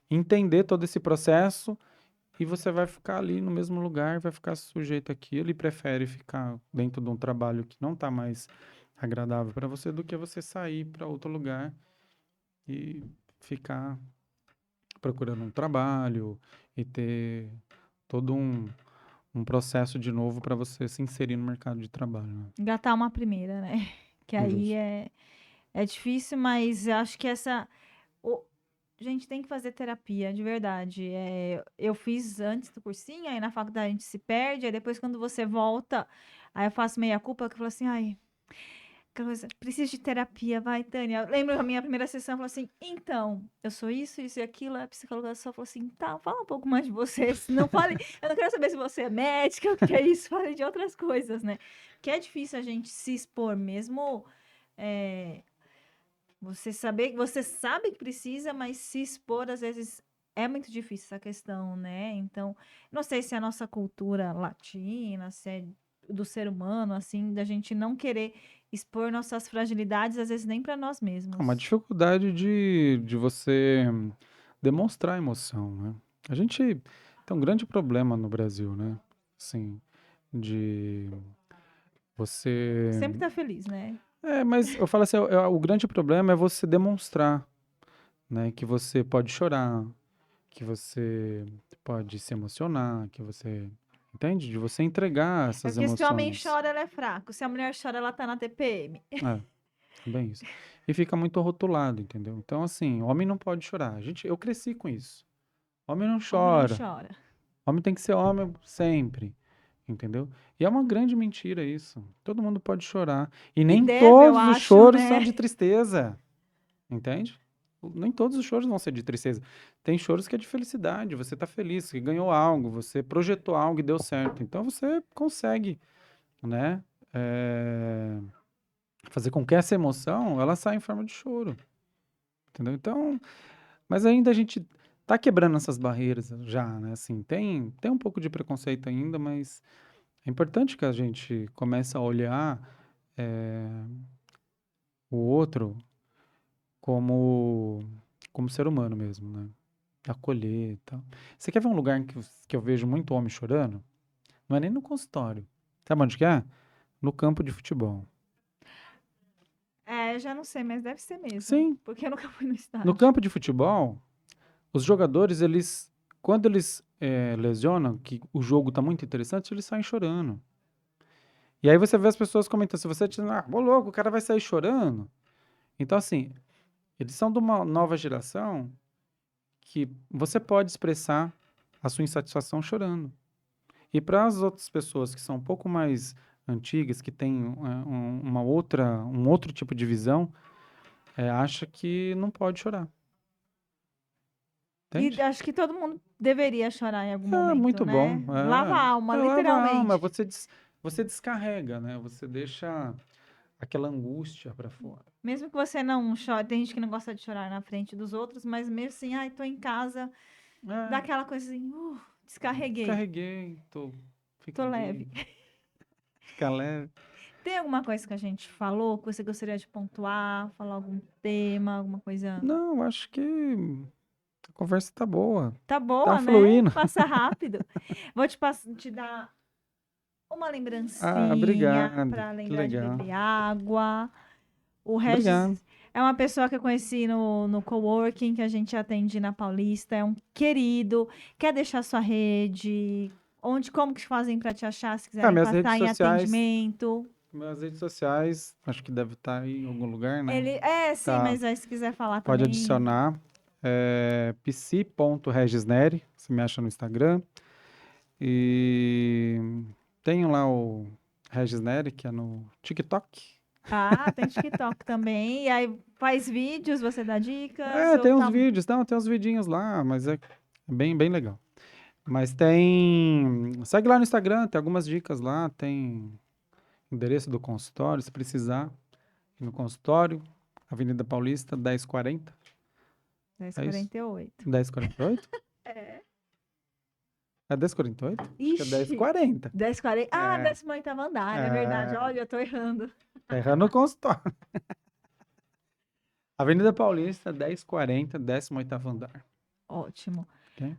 entender todo esse processo e você vai ficar ali no mesmo lugar, vai ficar sujeito àquilo e prefere ficar dentro de um trabalho que não está mais agradável para você do que você sair para outro lugar e ficar procurando um trabalho e ter todo um processo de novo para você se inserir no mercado de trabalho, né? Engatar uma primeira, né? Que aí Justo. é difícil, mas eu acho que essa. o- Gente, tem que fazer terapia, de verdade. Eu fiz antes do cursinho, aí na faculdade a gente se perde, aí depois quando você volta, aí eu faço meia culpa, que eu falo assim, ai, aquela coisa, preciso de terapia, vai, Tânia. Eu lembro a minha primeira sessão, falou assim, então, eu sou isso, isso e aquilo. Aí a psicóloga só falou assim, tá, fala um pouco mais de você. Não fale, eu não quero saber se você é médica, o que é isso, fale de outras coisas, né? Que é difícil a gente se expor mesmo. é, você sabe que precisa, mas se expor às vezes é muito difícil essa questão, né? Então, não sei se é a nossa cultura latina, se é do ser humano, assim, da gente não querer expor nossas fragilidades, às vezes nem para nós É uma mesmos. dificuldade de você demonstrar emoção, né? A gente tem um grande problema no Brasil, né? assim, de você... Sempre tá feliz, né? Mas eu falo assim, o grande problema é você demonstrar, né, que você pode chorar, que você pode se emocionar, que você... Entende? De você entregar É essas porque se o homem emoções. chora, ela é fraco. Se a mulher chora, ela tá na TPM. É, bem isso. E fica muito rotulado, entendeu? Então, assim, homem não pode chorar. Eu cresci com isso. Homem não Homem não chora. chora. Homem tem que ser homem sempre, entendeu? E é uma grande mentira isso. Todo mundo pode chorar. E E nem deve, eu todos os acho, choros são né? de tristeza, entende? Nem todos os choros vão ser de tristeza. Tem choros que é de felicidade. Você tá feliz, que ganhou algo, você projetou algo e deu certo. Então você consegue, né? eh, Fazer com que essa emoção ela saia em forma de choro, entendeu? Então, mas ainda a gente tá quebrando essas barreiras já, né? Assim, tem um pouco de preconceito ainda, mas é importante que a gente comece a olhar o outro como, como ser humano mesmo, né? Acolher e tal. Você quer ver um lugar que eu vejo muito homem chorando? Não é nem no consultório. Sabe onde que é? No campo de futebol. É, eu já não sei, mas deve ser mesmo. Sim, Porque eu nunca fui no no estádio. campo de futebol, os jogadores, quando eles lesionam, que o jogo tá muito interessante, eles saem chorando. E aí você vê as pessoas comentando, se você diz, ô louco, o cara vai sair chorando. Então, assim, eles são de uma nova geração que você pode expressar a sua insatisfação chorando. E para as outras pessoas que são um pouco mais antigas, que têm um outro tipo de visão, acha que não pode chorar. E Entende? acho que todo mundo deveria chorar em algum É momento, muito bom. né? Lava a alma, Lava a alma, literalmente. você descarrega, né? Você deixa aquela angústia para fora. Mesmo que você não chore, tem gente que não gosta de chorar na frente dos outros, mas mesmo assim, ai, tô em casa, dá É, aquela coisa assim, descarreguei, descarreguei, fica tô leve. ali, fica leve. Tem alguma coisa que a gente falou que você gostaria de pontuar, falar algum tema, alguma coisa? Não, acho que a conversa tá boa, Tá tá boa, né? fluindo. Passa rápido. Vou te dar uma Ah, lembrancinha obrigado, para que lembrar de legal. beber água. O Obrigado. Regis é uma pessoa que eu conheci no coworking, que a gente atende na Paulista. É um querido. Quer deixar sua rede? Como que fazem para te achar se Ah, quiserem passar em atendimento? minhas redes sociais, acho que deve estar aí em algum lugar, né? Sim, Tá, mas aí se quiser falar pode também. adicionar. psi.regisneri, você me acha no Instagram. E tenho lá o Regis Neri, que é no TikTok. Ah, tem TikTok também. E aí faz vídeos, você dá dicas ou Tem uns tá. vídeos, não, tem uns vidinhos lá, mas é bem, bem legal. Mas tem. Segue lá no Instagram, tem algumas dicas lá, tem endereço do consultório, se precisar. Ir no consultório, Avenida Paulista, 1040. É isso? 10h48. 10h48? É. É 10h48? Acho que é Ixi, 10h40. 10h40. Ah, É, 18º andar, é verdade. é, Olha, eu tô errando. tá errando o consultório. Avenida Paulista, 1040, 18º andar. Ótimo. Ok?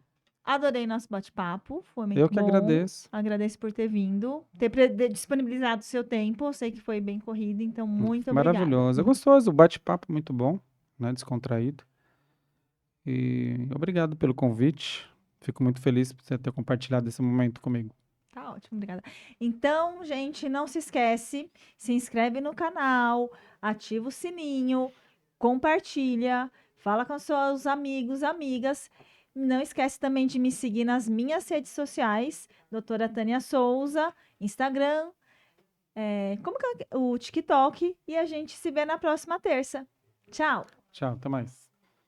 Adorei nosso bate-papo, foi Eu muito que bom. agradeço. Agradeço por ter vindo, ter disponibilizado o seu tempo. Eu sei que foi bem corrido, então muito obrigada. Maravilhoso. É gostoso, o bate-papo muito bom, né? Descontraído. E obrigado pelo convite. Fico muito feliz por você ter compartilhado esse momento comigo. Tá ótimo, obrigada. Então, gente, não se esquece, se inscreve no canal, ativa o sininho, compartilha, fala com seus amigos, amigas. Não esquece também de me seguir nas minhas redes sociais, doutora Tânia Souza, Instagram, como que é o TikTok, e a gente se vê na próxima terça. Tchau! Tchau, até mais.